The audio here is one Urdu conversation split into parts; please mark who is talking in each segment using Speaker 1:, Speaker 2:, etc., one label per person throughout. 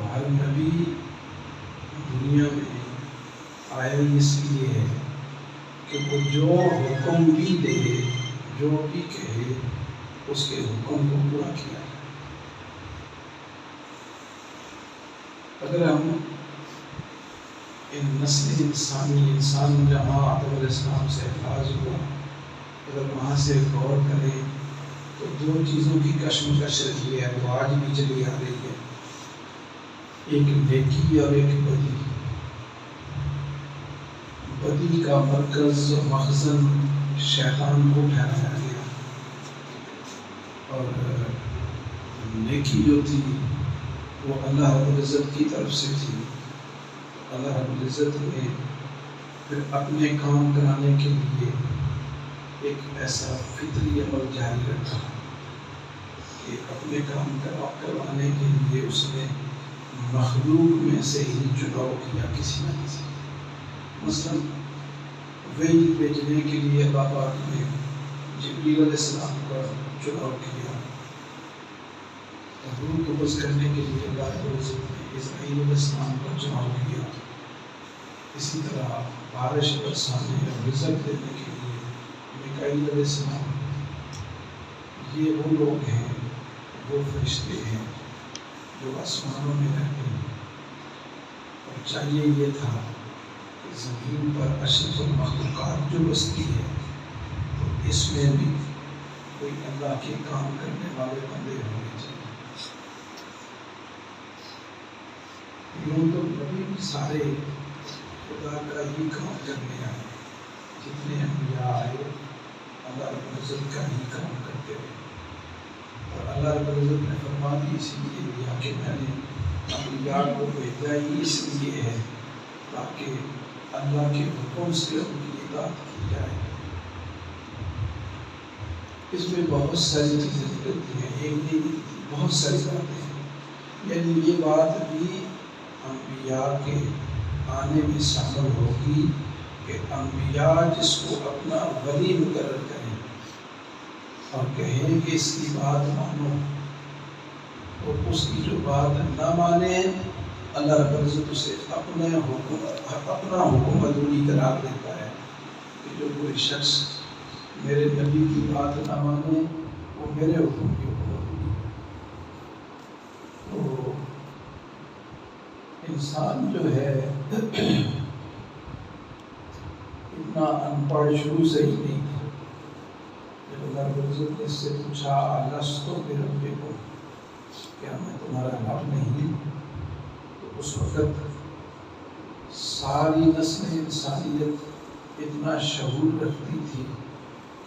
Speaker 1: ہر نبی دنیا میں آئے اس لیے ہے کہ وہ جو حکم بھی دے، جو بھی کہے، اس کے حکم کو پورا کیا۔ اگر ہم نسل انسان جہاں آدم علیہ السلام سے آغاز ہوا، اگر وہاں سے غور کریں تو دو چیزوں کی کشمکش رہی ہے، وہ آج بھی چلی آ رہی ہے، ایک نیکی اور ایک بدی۔ بدی کا مرکز و مخزن شیطان کو ٹھہرایا گیا، اور نیکی جو تھی وہ اللہ رب العزت کی طرف سے تھی۔ اللہ رب العزت نے پھر اپنے کام کرانے کے لیے ایک ایسا فطری عمل جاری رکھا کہ اپنے کام کروانے کے لیے اس نے مخلوق میں سے ہی چناؤ کیا کسی نہ کسی۔ مثلاً وحی بھیجنے کے لیے اللہ پاک نے جبریل علیہ السلام کا چناؤ کیا، روح قبض کرنے کے لیے اللہ رب العزت نے اسرائیل علیہ السلام کا چناؤ کیا، اسی طرح بارش برسانے اور رزق دینے کے لیے میکائیل علیہ السلام۔ یہ وہ لوگ ہیں، وہ فرشتے ہیں جو آسمانوں میں رہتے ہیں، اور چاہیے یہ تھا کہ زمین پر اشرف المخلوقات جو بستی ہے تو اس میں بھی کوئی اللہ کے کام کرنے والے بندے ہونے چاہیے۔ یوں تو نبی بھی سارے خدا کا ہی کام کرنے آئے، جتنے انبیاء آئے اللہ رب العزت کا ہی کام کرتے ہوئے، اور اللہ رب العزت نے فرما دی اس لیے دیا کہ میں نے انبیاء کو بھیجا ہی اس لیے ہے تاکہ اللہ کے حکم سے ان کی اطاعت کی جائے۔ اس میں بہت ساری چیزیں نکلتی ہیں، ایک نہیں بہت ساری باتیں ہیں، یعنی یہ بات بھی انبیاء کے آنے میں شامل ہوگی کہ انبیاء جس کو اپنا ولی مقرر کریں اور کہیں کہ اس کی بات مانو، اور اس کی جو بات نہ مانے اللہ رب العزت اسے اپنا حکم عدولی قرار دیتا ہے کہ جو کوئی شخص میرے نبی کی بات نہ مانے وہ میرے حکم کی حکم عدولی۔ تو انسان جو ہے اتنا ان پڑھ شروع سے ہی نہیں تھا۔ جب اللہ رب العزت نے اس سے پوچھا الستُ بربکم، کیا میں تمہارا رب نہیں؟ تو اس وقت ساری نسل انسانیت اتنا شعور رکھتی تھی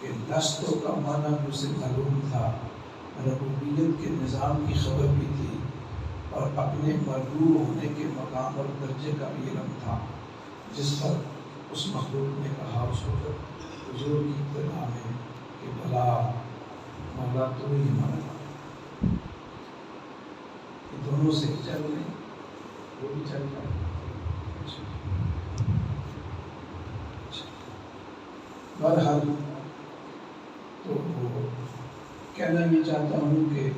Speaker 1: کہ لستو کا معنی بھی اسے معلوم تھا، ربوبیت کے نظام کی خبر بھی تھی، اور اپنے مربوب ہونے کے مقام اور درجے کا بھی علم تھا، جس پر اس مخلوق نے کہا اس وقت حضور کی ابتدا میں کہ بھلا مولا تو ہی ہمارا۔ یہ دونوں سے چل رہے، وہ بھی چل رہا ہے۔ بہرحال تو کہنا یہ چاہتا ہوں کہ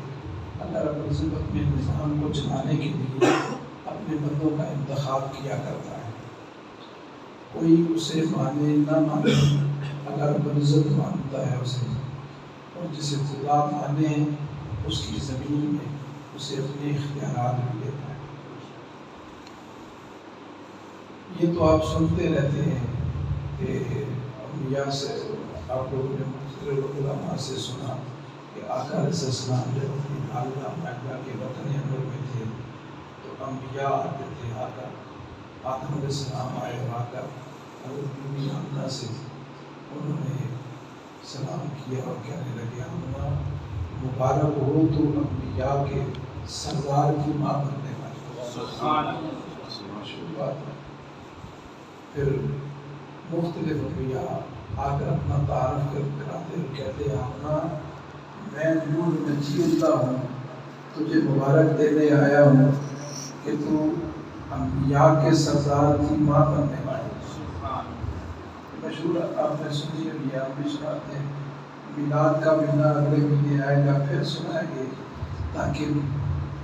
Speaker 1: اللہ رب العزت اپنے نظام کو چلانے کے لیے اپنے بندوں کا انتخاب کیا کرتا ہے، کوئی اسے مانے نہ مانے اللہ رب العزت مانتا ہے اسے، اور جسے خدا مانے اس کی زمین میں اسے اپنے اختیارات بھی دیتا ہے۔ یہ تو آپ سنتے رہتے ہیں کہ انبیاء سے، آپ لوگوں نے مختلف علماء سے سنا کہ آقا علیہ السلام جب اپنی والدہ مکہ کے وطن انور میں تھے تو انبیاء آتے تھے، آدم علیہ السلام آئے اور آ کر حضرت بی بی آمنہ سے انہوں نے سلام کیا اور کہنے لگے آمنہ مبارک ہو تو انبیاء کے سردار کی ماں بننے والی۔ سبحان اللہ، مشہور بات ہے۔ پھر مختلف انبیاء آ کر اپنا تعارف کراتے اور کہتے ہیں آمنہ میں نور نجی اللہ ہوں، تجھے مبارک دینے آیا ہوں کہ تو انبیاء کے سردار کی ماں بننے والی۔ مشہور آپ نے سنی ہوگی، آپ بھی سناتے ہیں، میلاد کا مہینہ اگلے مہینے آئے گا پھر سنائیں گے، تاکہ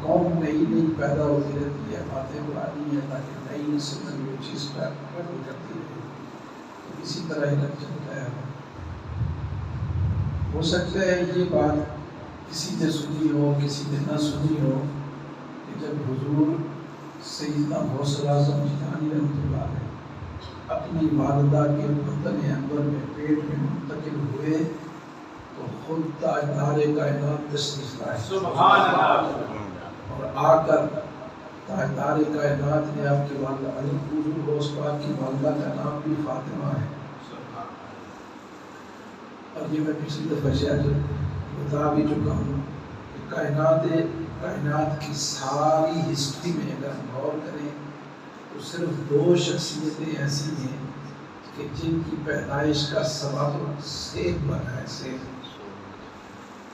Speaker 1: قوم نئی نئی پیدا ہوتی رہتی ہے، باتیں پرانی ہیں تاکہ نئی نسل میں وہ چیز پیدا کرتی ہے، تو اسی طرح ہی چلتا ہے۔ ہو سکتا ہے یہ بات کسی نے سنی ہو کسی نے نہ سنی ہو کہ جب حضور سیدنا غوث اعظم جیلانی رحمۃ اللہ علیہ اپنی والدہ کے بطن انور میں پیٹ میں منتقل ہوئے تو خود تاجدار کائنات تشریف لائے، سبحان اللہ، اور آ کر تاجدار کائنات نے آپ کی والدہ حضور غوث پاک کی والدہ کا نام بھی فاطمہ ہے۔ اور یہ میں پچھلی دفعہ شاید بتا بھی چکا ہوں کہ کائنات کی ساری ہسٹری میں اگر ہم غور کریں تو صرف 2 شخصیتیں ایسی ہیں کہ جن کی پیدائش کا سبب سیب بنا ہے، سیب۔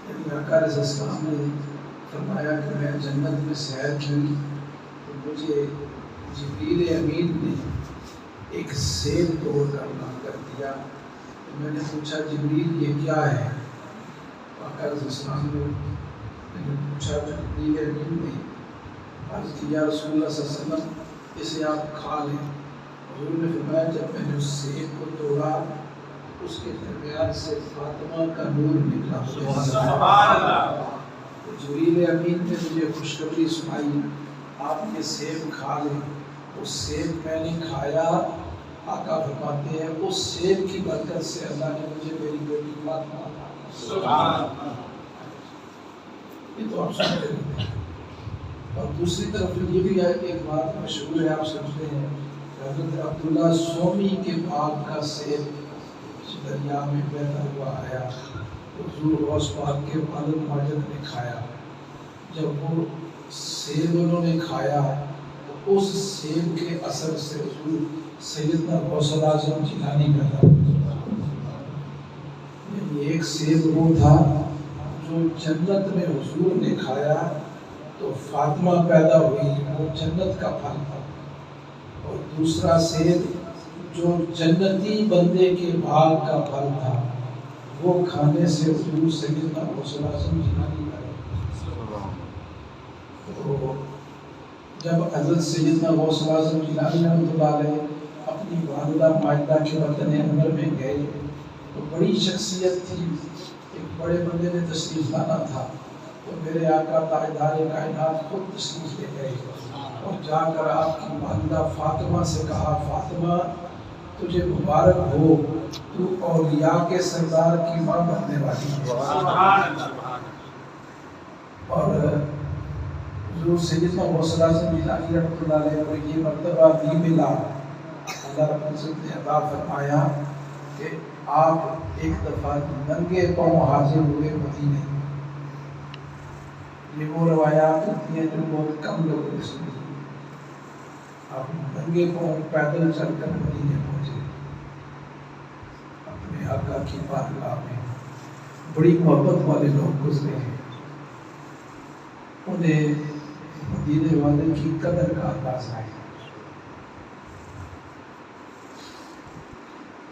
Speaker 1: یعنی آقا علیہ السلام نے فرمایا کہ میں جنت میں سیر کی تو مجھے جبریل امین نے ایک سیب توڑ کر لا کر دیا، تو میں نے پوچھا جبریل یہ کیا ہے؟ آقا علیہ السلام نے پوچھا، جبریل امین نے عرض کی یا رسول اللہ صلی اللہ علیہ وسلم اسے آپ کھا لیں۔ حضور نے فرمایا جب میں نے اس سیب کو توڑا اس کے درمیان سے فاطمہ کا نور نکلا، سبحان اللہ۔ تو جبریل امین نے مجھے خوشخبری سنائی آپ یہ سیب کھا لیں۔ اس سیب میں نے کھایا، آقا فرماتے ہیں اس سیب کی برکت سے اللہ نے مجھے میری بیٹی فاطمہ عطا کی، سبحان اللہ۔ یہ تو آپ سنتے رہتے ہیں۔ اور دوسری طرف یہ بھی ایک بات مشہور ہے، آپ سمجھتے ہیں کہ حضرت عبداللہ سومی کے باغ کا سیب دریا میں بہتا ہوا آیا، حضور غوث پاک کے والد ماجد نے کھایا۔ جب وہ سیب انہوں نے کھایا تو اس سیب کے اثر سے حضور سیدنا غوث اعظم جیلانی پیدا ہوئے۔ یعنی ایک سیب وہ تھا جو جنت میں حضور نے کھایا تو فاطمہ پیدا ہوئی، وہ جنت کا پھل تھا، اور دوسرا سیب جو جنتی بندے کے باغ کا پھل تھا وہ کھانے سے حضور سیدنا غوث اعظم جیلانی پیدا ہوئے۔ تو جب حضرت سیدنا غوث اعظم جیلانی رحمۃ اللہ علیہ اپنی والدہ ماجدہ کے وطن انور میں گئے تو بڑی شخصیت تھی، ایک بڑے بندے نے تشریف لانا تھا، تو میرے آقا تاجدار کائنات خود تشریف لے گئے اور جا کر آپ کی والدہ فاطمہ سے کہا فاطمہ تجھے مبارک ہو، تو اولیاء کے سردار کی ماں بننے والی ہے، اور حضور سیدنا غوث اعظم جیلانی رحمۃ اللہ علیہ کو یہ مرتبہ بھی ملا، اللہ رب العزت نے عطا فرمایا کہ آپ ایک دفعہ ننگے پاؤں حاضر ہوئے مدینے۔ یہ وہ روایات ہوتی ہیں جو بہت کم لوگوں نے سنی۔ آپ ننگے پاؤں پیدل چل کر مدینے پہنچے، اپنے آقا کی بارگاہ میں بڑی محبت والے لوگ گزرے ہیں، انہیں مدینے والے کی قدر کا اندازہ ہے۔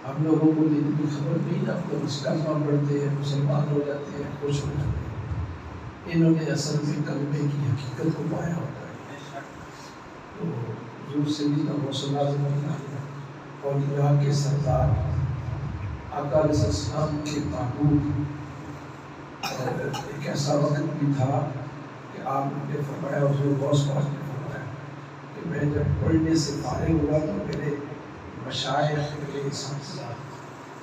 Speaker 1: ہم لوگوں کو اتنی خبر نہیں، اب تو کلمہ پڑھتے ہیں، مسلمان ہو جاتے ہیں، خوش ہو جاتے ہیں، انہوں نے اصل میں کلمے کی حقیقت کو پایا ہوتا ہے۔ تو حضور سیدنا غوث اعظم اولیاء کے سردار، آقا علیہ السلام کے محبوب، اور ایک ایسا وقت بھی تھا کہ آپ نے فرمایا، حضور غوث پاک نے فرمایا کہ میں جب پڑھنے سے فارغ ہوا تو میرے مشائخ میرے اساتذہ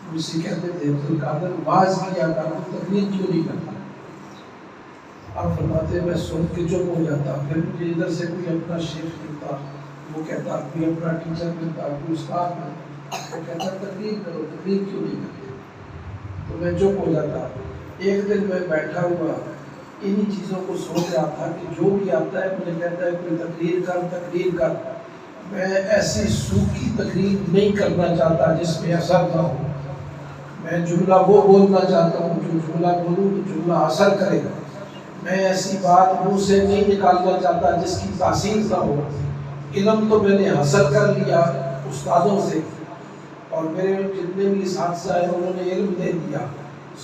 Speaker 1: مجھ سے کہتے تھے عبدالقادر واز کیا کر تو تقریر کیوں نہیں کرتا؟ آپ فرماتے میں سن کے چپ ہو جاتا، پھر مجھے ادھر سے کوئی اپنا شیخ ملتا، وہ کہتا کوئی اپنا ٹیچر ملتا، کوئی استاد ملتا، وہ کہتا تقریر کرو، تقریر کیوں نہیں کرتے؟ تو میں چپ ہو جاتا۔ ایک دن میں بیٹھا ہوا انہی چیزوں کو سوچ رہا تھا کہ جو بھی آتا ہے مجھے کہتا ہے کوئی تقریر کر، میں ایسی سوکھی تقریر نہیں کرنا چاہتا جس میں اثر نہ ہو، میں جملہ وہ بولنا چاہتا ہوں جو جملہ بولوں تو جملہ اثر کرے گا، میں ایسی بات منہ سے نہیں نکالنا چاہتا جس کی تاثیر نہ ہو۔ علم تو میں نے حاصل کر لیا استادوں سے، اور میرے جتنے بھی اساتذہ ہیں انہوں نے علم دے دیا،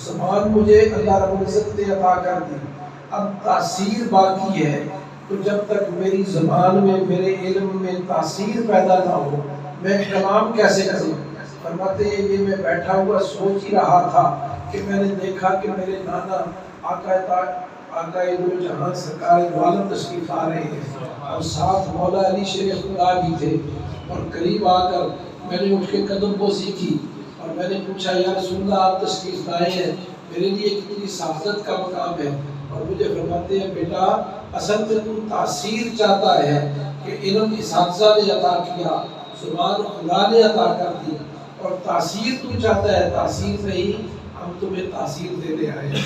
Speaker 1: زبان مجھے اللہ رب العزت نے عطا کر دی، اب تاثیر باقی ہے تو جب تک میری زبان میں میرے علم میں تاثیر پیدا نہ ہو میں کلام کیسے کروں؟ فرماتے ہیں یہ میں بیٹھا ہوا سوچ ہی رہا تھا کہ میں نے دیکھا کہ میرے نانا آقا دو جہاں سرکار دو عالم تشریف آ رہے ہیں اور ساتھ مولا علی شیر خدا بھی تھے، اور قریب آ کر میں نے اٹھ کے قدم بوسی کی اور میں نے پوچھا یا رسول اللہ آپ تشریف لائے ہیں، میرے لیے کتنی سعادت کا مقام ہے۔ اور مجھے فرماتے ہیں بیٹا اصل میں تو تاثیر چاہتا ہے کہ علم اساتذہ نے عطا کیا، زبان خدا نے عطا کر دی، اور تاثیر تو چاہتا ہے، تاثیر نہیں، ہم تمہیں تاثیر دینے آئے ہیں۔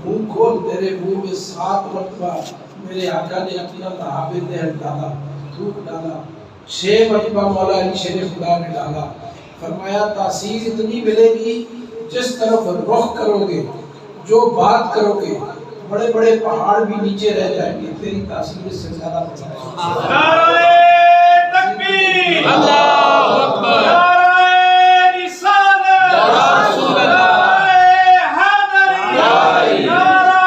Speaker 1: منہ کھول، تیرے منہ میں 7 مرتبہ میرے آقا نے اپنا لہاب دہن ڈالا، تھوک ڈالا، 6 مرتبہ مولا علی شیر خدا نے ڈالا۔ فرمایا تاثیر اتنی ملے گی جس طرف رخ کرو گے، جو بات کرو گے، بڑے بڑے پہاڑ بھی نیچے رہ جائیں گے، تیری تاثیر اس سے زیادہ پڑ جائے گی۔
Speaker 2: نعرہ تکبیر، اللہ اکبر، نعرہ رسالت، نعرہ حیدری، نعرہ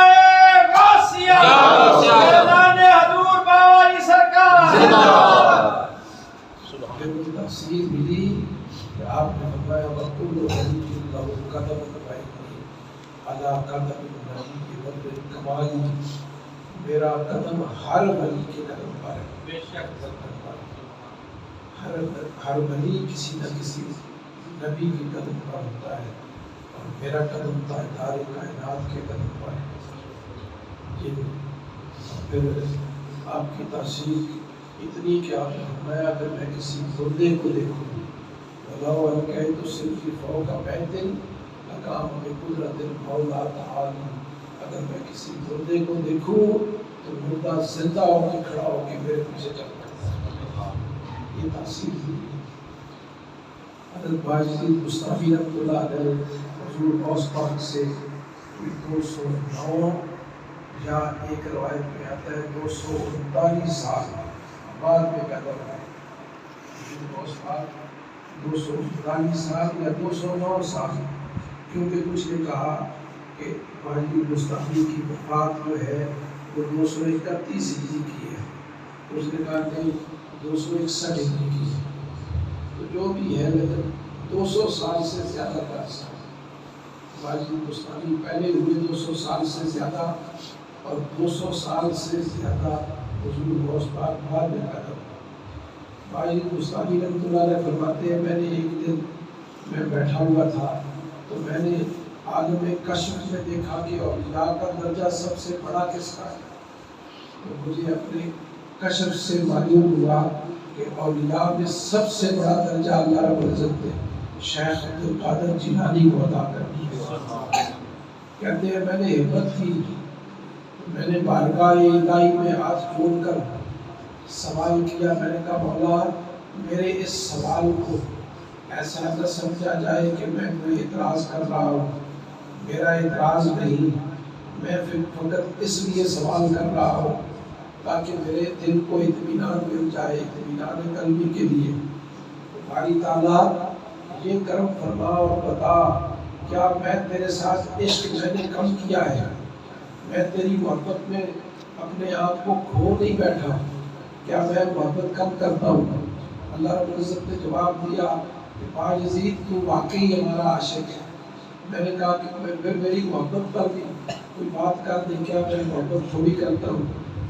Speaker 2: غوثیہ، اعلان حضور بابا سرکار زندہ باد۔
Speaker 1: پھر تاثیر ملی کہ آپ نے فرمایا وَقُلُّ حَدِيثٍ لَهُ قَدَمٌ بَعِيدٌ عَلَىٰ قَدَمِ النَّبِيِّ وَابْنِ الْكَمَالِ، میرا قدم ہر ولی کے قدم پر ہے، بے شک ہر ولی کسی نہ کسی نبی کے قدم پر ہوتا ہے، اور میرا قدم تاجدار کائنات کے قدم پر ہے۔ یہ پھر آپ کی تاثیر اتنی کہ آپ نے فرمایا اگر میں کسی مردے کو دیکھوں وَلَوْ أَلْقَيْتُ سِلْفِي فَوْقَ بَيْتٍ لَقَامَ بِقُدْرَةِ الْمَوْلَىٰ تَعَالَىٰ، اگر میں کسی مردے کو دیکھوں تو مردہ زندہ ہو کے کھڑا ہو کے میرے پیچھے چلتا ہے۔ یہ تاثیر ہوئی۔ حضرت باجزید بستامی رحمۃ اللہ علیہ حضور غوث پاک سے 209 یا ایک روایت میں آتا ہے 239 سال بعد میں پیدا ہوا ہے۔ حضور غوث پاک 239 سال یا 209 سال، کیونکہ کچھ نے کہا کہ باجزید بستامی کی وفات جو ہے وہ 231 ہجری کی ہے، اس نے کہا کہ 261 ہجری کی ہے، تو جو بھی ہے لیکن 200 سال سے زیادہ کا عرصہ باجزید بستامی پہلے ہوئے 200 سال سے زیادہ، اور 200 سال سے زیادہ حضور غوث پاک بعد میں پیدا ہوا۔ باجزید بستامی رحمۃ اللہ علیہ فرماتے ہیں میں نے ایک دن میں بیٹھا ہوا تھا تو میں نے عالم کشف میں دیکھا کہ اولیاء کا درجہ سب سے بڑا کس کا ہے، تو مجھے اپنے کشف سے معلوم ہوا کہ اولیاء میں سب سے بڑا درجہ اللہ رب العزت نے شیخ عبد القادر جیلانی کو عطا کر دیا۔ کہتے ہیں میں نے ہمت کی، میں نے بارگاہ الہی میں ہاتھ جوڑ کر سوال کیا، میں نے کہا مولا میرے اس سوال کو ایسا نہ سمجھا جائے کہ میں کوئی اعتراض کر رہا ہوں، میرا اعتراض نہیں، میں فقط اس لیے سوال کر رہا ہوں تاکہ میرے دل کو اطمینان مل جائے، اطمینان قلبی کے لیے۔ باری تعالیٰ یہ کرم فرما اور بتا کیا میں تیرے ساتھ عشق میں نے کم کیا ہے، میں تیری محبت میں اپنے آپ کو کھو نہیں بیٹھا، کیا میں محبت کم کرتا ہوں؟ اللہ رب العزت نے جواب دیا کہ باجزید تو واقعی ہمارا عاشق ہے۔ میں نے کہا کہ پھر میری محبت پر بھی کوئی بات کر دے، کیا میں محبت تھوڑی کرتا ہوں؟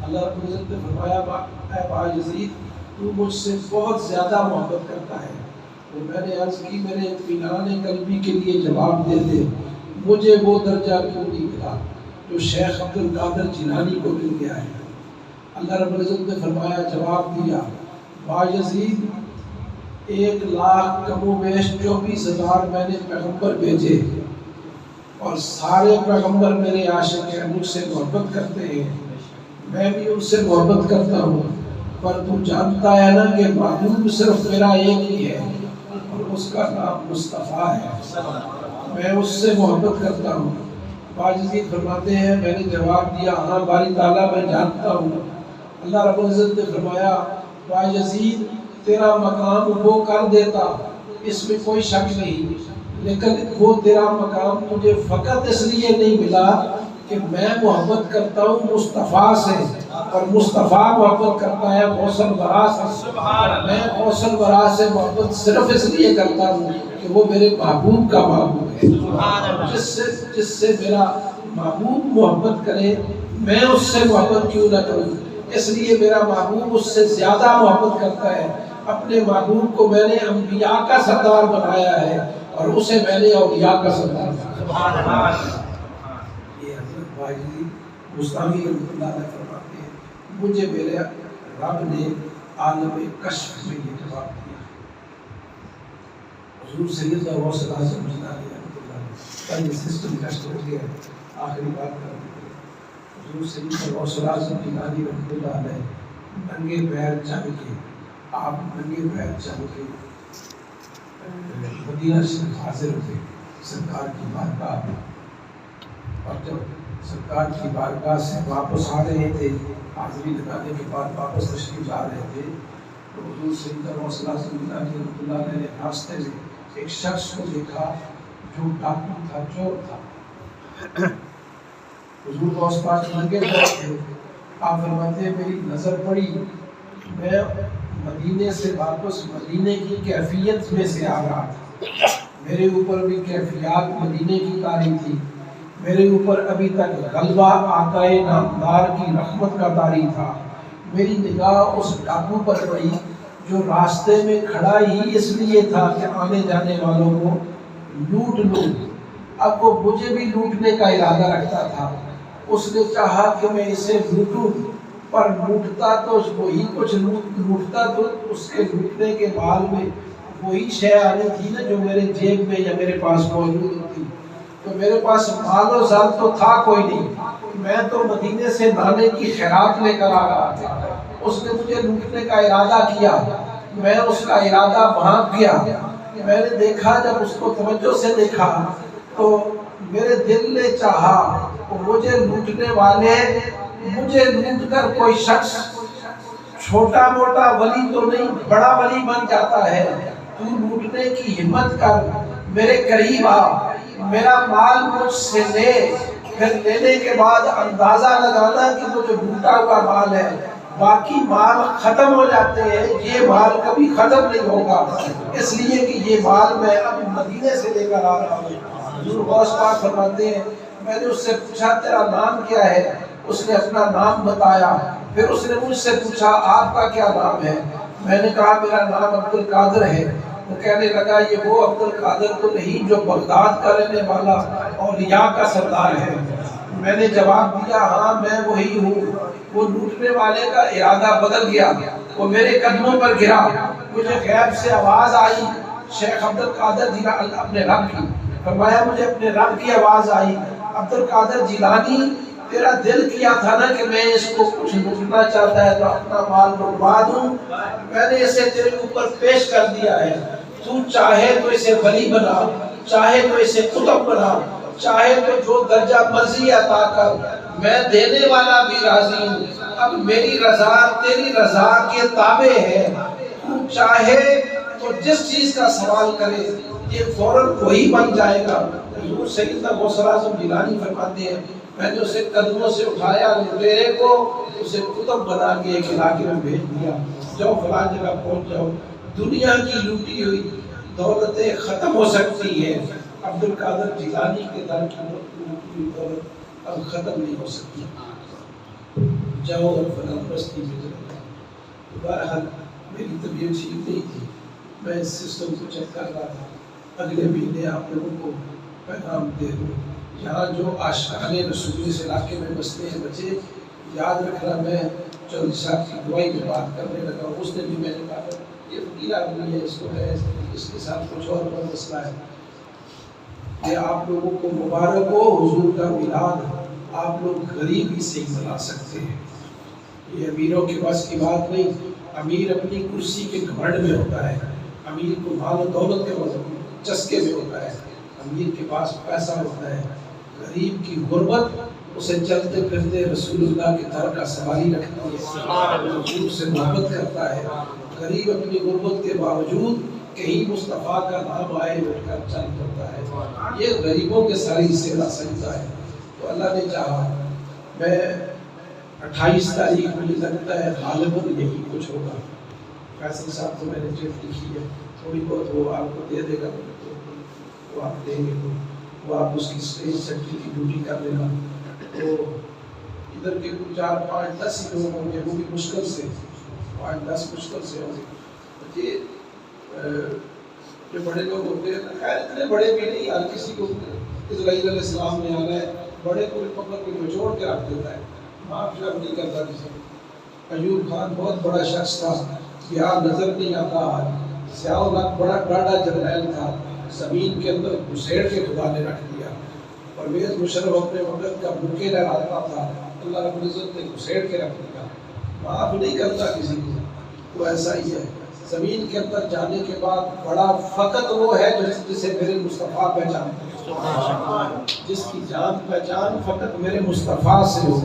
Speaker 1: اللہ رب العزت نے فرمایا اے باجزید تو مجھ سے بہت زیادہ محبت کرتا ہے۔ تو میں نے عرض کی میرے اطمینان قلبی کے لیے جواب دے دے، مجھے وہ درجہ کیوں نہیں ملا جو شیخ عبد القادر جیلانی کو مل گیا ہے؟ اللہ رب العزت نے فرمایا جواب دیا باجزید 1,00,000 کم و بیش 24,000 میں نے پیغمبر بھیجے اور سارے پیغمبر میرے عاشق ہیں، مجھ سے محبت کرتے ہیں، میں بھی ان سے محبت کرتا ہوں، پر تو جانتا ہے نا کہ محبوب صرف میرا ایک ہی ہے اور اس کا نام مصطفیٰ ہے، میں اس سے محبت کرتا ہوں۔ باجزید فرماتے ہیں میں نے جواب دیا ہاں باری تعالیٰ میں جانتا ہوں۔ اللہ رب العزت نے فرمایا باجزید تیرا مقام وہ کر دیتا، اس میں کوئی شک نہیں، لیکن وہ تیرا مقام تجھے فقط اس لیے نہیں ملا کہ میں محبت کرتا ہوں مصطفیٰ سے اور مصطفیٰ محبت کرتا ہے غوث الورا سے۔ میں غوث الورا سے محبت صرف اس لیے کرتا ہوں کہ وہ میرے محبوب کا محبوب ہے۔ جس سے میرا محبوب محبت کرے میں اس سے محبت کیوں نہ کروں، اس لیے میرا محبوب اس سے زیادہ محبت کرتا ہے۔ اپنے محبوب کو میں نے انبیاء کا سردار بنایا ہے اور اسے میں نے اولیاء کا سردار بنایا ہے۔ یہ حضرت باجی مستعمی رحمۃ اللہ علیہ فرماتے ہیں مجھے میرے رب نے عالم کشف میں یہ جواب دیا۔ حضور سید غوث اعظم جیلانی رحمۃ اللہ علیہ کا یہ سسٹم کشف ہو گیا۔ آخری بات کر دیتے ہیں، حضور سید غوث اعظم جیلانی رحمۃ اللہ علیہ ننگے پیر چل کے، آپ ننگے پیر چل کے مدینہ شریف حاضر ہوئے سرکار کی بارگاہ میں، اور جب سرکار کی بارگاہ سے واپس آ رہے تھے، حاضری لگانے کے بعد واپس تشریف لا رہے تھے، تو حضور سید غوث اعظم جیلانی رحمۃ اللہ علیہ نے راستے میں ایک شخص کو دیکھا جو ڈاکو تھا، چور تھا۔ حضور غوث پاک ننگے پیر تھے، آپ فرماتے ہیں میری نظر پڑی، میں مدینے سے واپس مدینے کی کیفیت میں سے آ رہا تھا، میرے اوپر بھی کیفیات مدینے کی طاری تھی، میرے اوپر ابھی تک غلبہ آقا نامدار کی رحمت کا طاری تھا۔ میری نگاہ اس ڈاکو پر پڑی جو راستے میں کھڑا ہی اس لیے تھا کہ آنے جانے والوں کو لوٹ لوں۔ اب وہ مجھے بھی لوٹنے کا ارادہ رکھتا تھا، اس نے چاہا کہ میں اسے لوٹوں، پر لوٹتا تو وہی کچھ لوٹتا تو اس کے لوٹنے کے مال میں وہی شے آنی تھی نا جو میرے جیب میں یا میرے پاس موجود ہوتی۔ تو میرے پاس مال و زر تو تھا کوئی نہیں، میں تو مدینے سے نانے کی خیرات لے کر آ رہا تھا۔ اس نے مجھے لوٹنے کا ارادہ کیا، میں اس کا ارادہ بھانپ گیا۔ میں نے دیکھا، جب اس کو توجہ سے دیکھا تو میرے دل نے چاہا مجھے لوٹنے والے مجھے لوٹ کر کوئی شخص چھوٹا موٹا ولی تو نہیں، بڑا ولی بن جاتا ہے، تو لوٹنے کی ہمت کر، میرے قریب آ، میرا مال مجھ سے لے، پھر لینے کے بعد اندازہ لگانا کہ وہ جو لوٹا ہوا مال ہے، باقی مال ختم ہو جاتے ہیں، یہ مال کبھی ختم نہیں ہوگا، اس لیے کہ یہ مال میں اب مدینے سے لے کر آ رہا ہوں۔ حضور غوث پاک فرماتے ہیں میں نے اس سے پوچھا تیرا نام کیا ہے؟ اس نے اپنا نام بتایا۔ پھر اس نے مجھ سے پوچھا آپ کا کیا نام ہے؟ میں نے کہا میرا نام عبد القادر ہے۔ وہ کہنے لگا یہ وہ عبد القادر تو نہیں جو بغداد کا رہنے والا اولیاء کا سردار ہے؟ میں نے جواب دیا ہاں میں وہی ہوں۔ وہ لوٹنے والے کا ارادہ بدل گیا، وہ میرے قدموں پر گرا، مجھے غیب سے آواز آئی شیخ عبد القادر جیلانی اپنے رب کی، فرمایا مجھے اپنے رب کی آواز آئی عبد القادر جیلانی تیرا دل کیا تھا نا کہ میں اس کو کچھ لوٹنا چاہتا ہے تو اپنا مال لٹوا دوں، میں نے اسے تیرے اوپر پیش کر دیا ہے، تو چاہے تو اسے ولی بنا، چاہے تو اسے قطب بنا، چاہے تو جو درجہ مرضی عطا کر، میں دینے والا بھی راضی ہوں۔ اب میری رضا تیری رضا کے تابع ہے، تو چاہے تو جس چیز کا سوال کرے یہ فوراً وہی بن جائے گا۔ حضور سیدنا غوث اعظم جیلانی فرماتے ہیں میں نے اسے قدموں سے اٹھایا، لٹیرے کو اسے قطب بنا کے ایک علاقے میں بھیج دیا، جاؤ فلاں جگہ پہنچ جاؤ، دنیا کی لوٹی ہوئی دولتیں ختم ہو سکتی ہے، عبد القادر جیلانی کے در کی لوٹی ہوئی دولت اب ختم نہیں ہو سکتی، جاؤ اور فلاں بستی میں جاؤ۔ بہرحال میری طبیعت ٹھیک نہیں تھی، میں اس سسٹم کو چیک کر رہا تھا، اگلے مہینے آپ لوگوں کو پیغام دے دوں۔ یہاں جو عاشقان رسول اس علاقے میں بستے ہیں بچے، یاد رکھنا میں چودھری صاحب کی دعائی میں بات کرنے لگا، اس نے بھی میں نے کہا یہ فقیر آدمی ہے، اس کو ہے اس کے ساتھ کچھ اور بڑا مسئلہ ہے۔ یہ آپ لوگوں کو مبارک ہو، حضور کا میلاد آپ لوگ غریبی سے ہی منا سکتے ہیں، یہ امیروں کے پاس کی بات نہیں۔ امیر اپنی کرسی کے گھمنڈ میں ہوتا ہے، امیر کو مال و دولت کے چسکے میں ہوتا ہے، امیر کے پاس پیسہ ہوتا ہے، غریب کی غربت اسے چلتے پھرتے رسول اللہ کے در کا سواری رکھتی ہے، حضور سے محبت کرتا ہے۔ غریب اپنی غربت کے باوجود کہیں مصطفیٰ کا نام آئے اٹھ کر چل پڑتا ہے، یہ غریبوں کے ساری حصے کا سجدہ ہے۔ تو اللہ نے چاہا میں 28 تاریخ مجھے لگتا ہے غالباً یہی کچھ ہوگا. فیصل صاحب کو میں نے چٹ لکھی ہے, تھوڑی بہت وہ آپ کو دے دے گا, وہ آپ دیں گے تو وہ آپ اس کی اسٹیج سیکٹری کی ڈیوٹی کر لینا. تو ادھر کے 4 5 10 ہی لوگ ہوں گے, وہ بھی مشکل سے 5 10 مشکل سے ہوں گے. یہ جو بڑے لوگ ہوتے ہیں, خیر اتنے بڑے بھی نہیں, ہر کسی کو اسرائیل علیہ السلام نے آنا ہے, بڑے کو پکڑ کے نچوڑ کے رکھ دیتا ہے, معاف شاف نہیں کرتا کسی کو. ایوب خان بہت بڑا شخص تھا, بیاہ نظر نہیں آتا, ضیاء الحق بڑا ڈاڈا جرنیل تھا, زمین کے اندر گھسیڑ کے خدا نے رکھ دیا. پرویز مشرف اپنے وقت کا بھوکے لہراتا تھا, اللہ رب العزت نے گھسیڑ کے رکھ دیا, معاف نہیں کرتا کسی کو. وہ ایسا ہی ہے. زمین کے اندر جانے کے بعد بڑا فقط وہ ہے جسے میرے مصطفیٰ پہچانتے ہیں, جس کی جان پہچان فقط میرے مصطفیٰ سے ہو,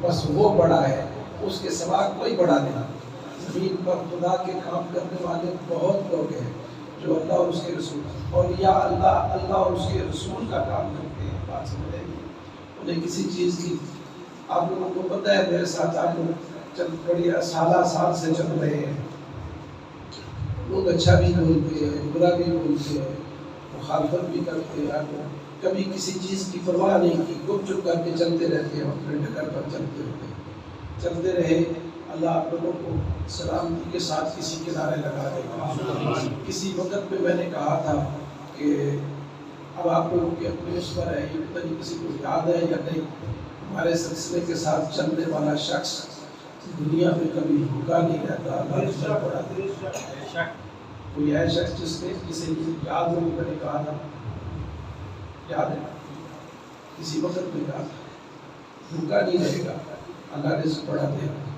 Speaker 1: بس وہ بڑا ہے, اس کے سوا کوئی بڑا نہیں. زمین پر خدا کے کام کرنے والے بہت لوگ ہیں جو اللہ اور اس کے رسول, اور یا اللہ اور اس کے رسول کا کام کرتے ہیں. بات سمجھ رہے ہیں, انہیں کسی چیز کی, آپ لوگوں کو پتہ ہے میرے ساتھ آپ لوگ بڑی سال سے چل رہے ہیں, لوگ اچھا بھی بولتے ہیں, برا بھی بولتے ہیں, مخالفت بھی کرتے ہیں, کبھی کسی چیز کی پرواہ نہیں کی, گپ چپ کر کے چلتے رہتے ہیں, اپنے ڈگر پر چلتے رہے. اللہ آپ لوگوں کو سلامتی کے ساتھ کسی کنارے لگا دے گا. کسی وقت میں نے کہا تھا کہ اب آپ لوگوں کے اپنے اس پر ہے, یہ پتہ نہیں کسی کو یاد ہے یا نہیں, ہمارے سلسلے کے ساتھ چلنے والا شخص دنیا میں کبھی بھوکا نہیں رہتا. اللہ پڑا دے. کوئی ایسا شخص جسے یاد ہو, میں نے کہا تھا, یاد ہے کسی وقت میں کہا تھا, بھوکا نہیں رہے گا, اللہ رزق بڑھا دے گا.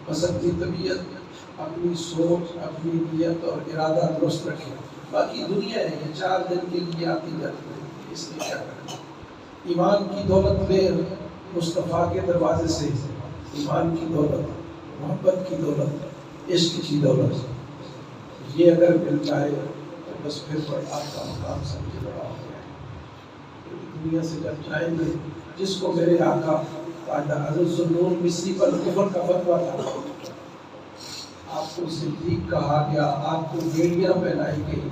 Speaker 1: بس اپنی طبیعت, اپنی سوچ, اپنی نیت اور ارادہ درست رکھے. باقی دنیا ہے, یہ 4 دن کے لیے آتی جاتی ہے, اس لیے کیا کریں. ایمان کی دولت میں مصطفیٰ کے دروازے سے, ایمان کی دولت, محبت کی دولت, عشق کی دولت, یہ اگر مل جائے تو بس پھر آپ کا مقام سمجھے بڑا ہو گیا. دنیا سے جب جائیں گے, جس کو میرے آقا حضرت ذوالنور مصری پر کفر کا فتویٰ تھا, آپ کو صدیق کہا گیا, آپ کو بیڑیاں پہنائی گئی,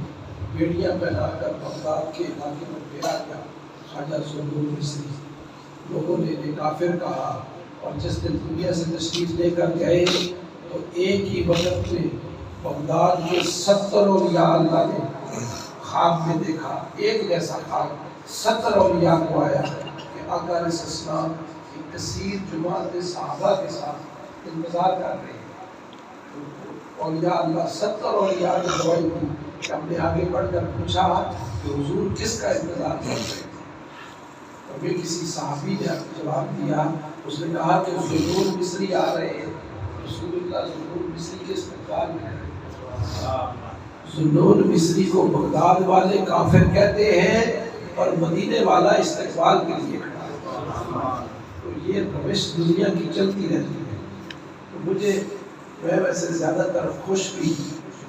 Speaker 1: بیڑیاں پہنا کر بغداد کے علاقے میں پھیرا گیا خواجہ ذوالنور مصری. لوگوں نے کافر کہا, اور جس دن دنیا سے تشریف لے کر گئے تو ایک ہی وقت میں بغداد کے 70 اولیاء اللہ نے خواب میں دیکھا, ایک جیسا خواب 70 اولیاء کو آیا کہ آقا علیہ السلام ایک کثیر جماعت صحابہ کے ساتھ انتظار کر رہے ہیں. اولیاء اللہ 70 اولیاء نے دعائی کی کہ ہم نے آگے بڑھ کر پوچھا کہ حضور کس کا انتظار کر رہے ہیں. اور یہ کسی صحابی نے جواب دیا, اس نے کہا کہ ذوالنور مصری آ رہے ہیں. رسول اللہ ذوالنور مصری کے استقبال میں, ذوالنور مصری کو بغداد والے کافر کہتے ہیں اور مدینے والا استقبال کے لیے کھڑا ہے. تو یہ روش دنیا کی چلتی رہتی ہے. تو میں ویسے زیادہ تر خوش بھی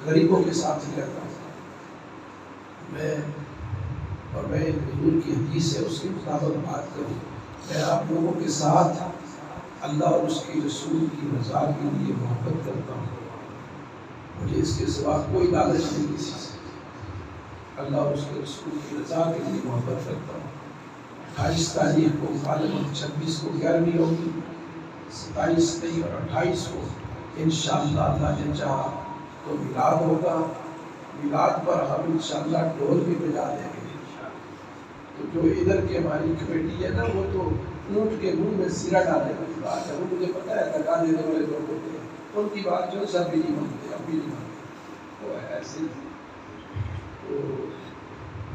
Speaker 1: غریبوں کے ساتھ ہی رہتا ہوں. میں حضور کی حدیث سے اس کے مطابق بات کروں, میں آپ لوگوں کے ساتھ اللہ اور اس کے رسول کی رضا کے لیے محبت کرتا ہوں. مجھے اس کے سوا کوئی لالچ نہیں کسی سے. اللہ اور اس کے رسول کی رضا کے لیے محبت کرتا ہوں. 28 تاریخ کو غالباً 26 کو 11ویں ہوگی, 27 نہیں اور 28 کو انشاءاللہ اللہ نے چاہا تو میلاد ہوگا. میلاد پر ہم انشاءاللہ ڈھول بھی بجا دیں گے. تو جو ادھر کی ہماری کمیٹی ہے نا, وہ تو اونٹ کے منہ میں سیرا ڈالنے والی بات ہے. وہ مجھے پتہ ہے دھکا دینے والے لوگ ہوتے ہیں, ان کی بات جو سب بھی نہیں مانتے, اب بھی نہیں مانتے. تو ایسے تو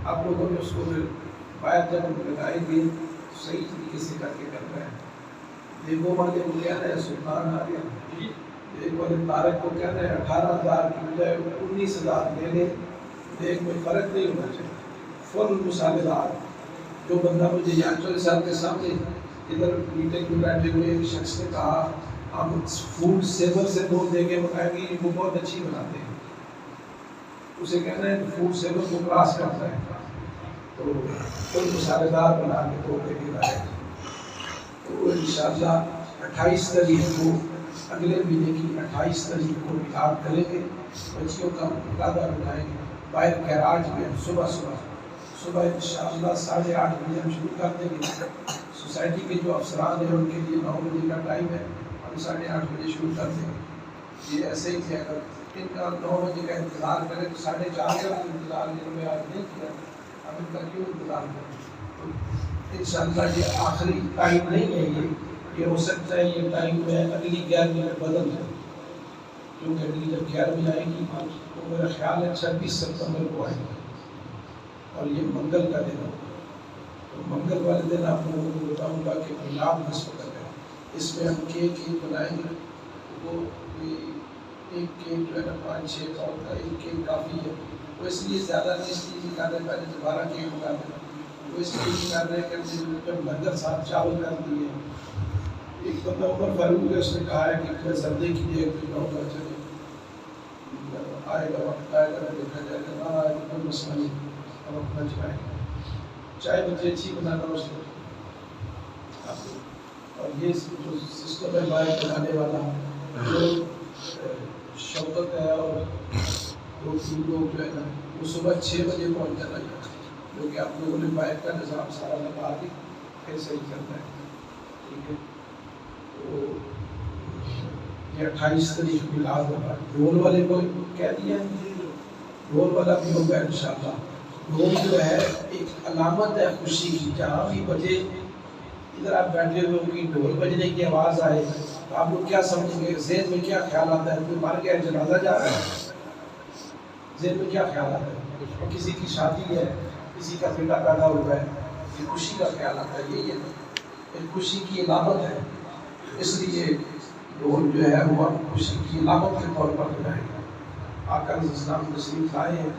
Speaker 1: آپ لوگوں نے اس کو باہر جب لگائیں گے صحیح طریقے سے کر کے کرنا ہے. دیکھو والے کو کہنا ہے سلطان آ گیا, دیکھ والے طارق کو کہنا ہے 18,000 کی بجائے 19,000 دے لیں. دیکھ کوئی فرق نہیں ہونا چاہیے, فل مسالے دار. جو بندہ مجھے یانچوری صاحب کے سامنے ادھر میٹنگ میں بیٹھے ہوئے ایک شخص نے کہا ہم فوڈ سیور سے دو دے کے منگائیں گے, وہ بہت اچھی بناتے ہیں. اسے کہنا ہے فوڈ سیور کو کراس کرتا ہے, تو فل مسالے دار بنا کے دو دے کے لائے. تو انشاءاللہ 28 تاریخ کو اگلے مہینے کی 28 تاریخ کو میلاد کریں گے، بچیوں کا ملادہ بنائیں گے باہر گیراج میں صبح انشاءاللہ 8:30 بجے ہم شروع کر دیں گے۔ سوسائٹی کے جو افسران ہیں ان کے لیے 9 بجے کا ٹائم ہے، ہم 8:30 بجے شروع کر دیں گے۔ یہ ایسے ہی ہے، اگر ان کا 9 بجے کا انتظار کریں تو 4:30 کا انتظار جنہوں نے آج نہیں کیا، ہم ان کا کیوں انتظار کریں؟ تو انشاءاللہ یہ آخری ٹائم نہیں ہے، یہ ہو سکتا ہے یہ ٹائم میں اگلی 11 میں بدل جائے، کیونکہ اگلی جب 11 آئے گی تو میرا خیال ہے 26 ستمبر کو آئے گی اور یہ منگل کا دن ہوگا۔ تو منگل والے دن آپ لوگوں کو بتاؤں گا کہ میلاد نصف کر رہے ہیں، اس میں ہم کیک بنائیں گے، وہ ایک کیک جو ہے نا 5-6 پاؤنڈ کا ایک کیک کافی ہے، وہ اس لیے زیادہ نہیں اس لیے کر رہے ہیں، پہلے دوبارہ کیک بنا دیں، وہ اس لیے کر رہے ہیں کہ جب لنگر صاحب چاول کر دیے، ایک بندہ عمر فاروق ہے، اس نے کہا ہے کہ سردے کی دیکھ دیتا ہوگا، چلے آئے گا وقت آئے گا دیکھا جائے گا، نہ آئے گا کوئی مسئلہ نہیں، ہم اپنا چلائیں گے، چائے مجھے اچھی بنانا اس نے۔ اور یہ جو سسٹم ہے بائک بنانے والا جو شوکت ہے اور دو تین لوگ جو ہے نا وہ صبح 6 بجے پہنچ جانا چاہتے ہیں، جو کہ آپ لوگوں نے بائک کا نظام سارا لگا کے پھر صحیح کرنا ہے، ٹھیک ہے؟ تو یہ 28 تاریخ میلاد ہوگا۔ ڈھول والے کو کہہ دیا ڈھول والا بھی ہوگا انشاءاللہ۔ ڈھول جو ہے ایک علامت ہے خوشی کی، جہاں بھی بجے ادھر آپ بیٹھے ہوئے ہوں گی ڈھول بجنے کی آواز آئے تو آپ لوگ کیا سمجھیں گے؟ ذہن میں کیا خیال آتا ہے؟ کوئی مر گیا جنازہ جا رہا ہے، ذہن میں کیا خیال آتا ہے؟ اور کسی کی شادی ہے، کسی کا بیٹا پیدا ہوا ہے، یہ خوشی کا خیال آتا ہے، یہ ایک خوشی کی علامت ہے، اس لیے ڈھول جو ہے وہ خوشی کی علامت کے طور پر بنائے گا۔ آقا علیہ السلام تشریف لائے ہیں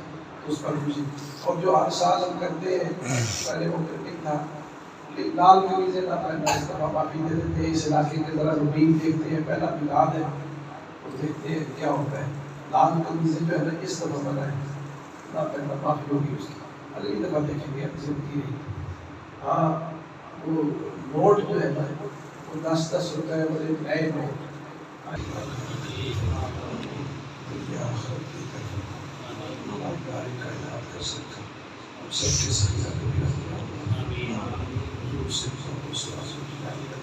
Speaker 1: اس پر خوشی، اور جو ہر سال ہم کرتے ہیں، پہلے وہ کرتے تھا کہ لال قمیضیں نہ پہننا، اس دفعہ معافی دے دیتے ہیں، اس علاقے کے ذرا روٹین دیکھتے ہیں، پہلا میلاد ہے تو دیکھتے ہیں کیا ہوتا ہے، لال قمیضیں جو ہے نا اس دفعہ بنائیں نہ پہننا، معافی ہوگی اس کی، اگلی دفعہ دیکھیں گے اپنی زندگی رہی۔ ہاں وہ نوٹ جو ہے نا وہ 10-10 روپے والے نئے نوٹ سب کے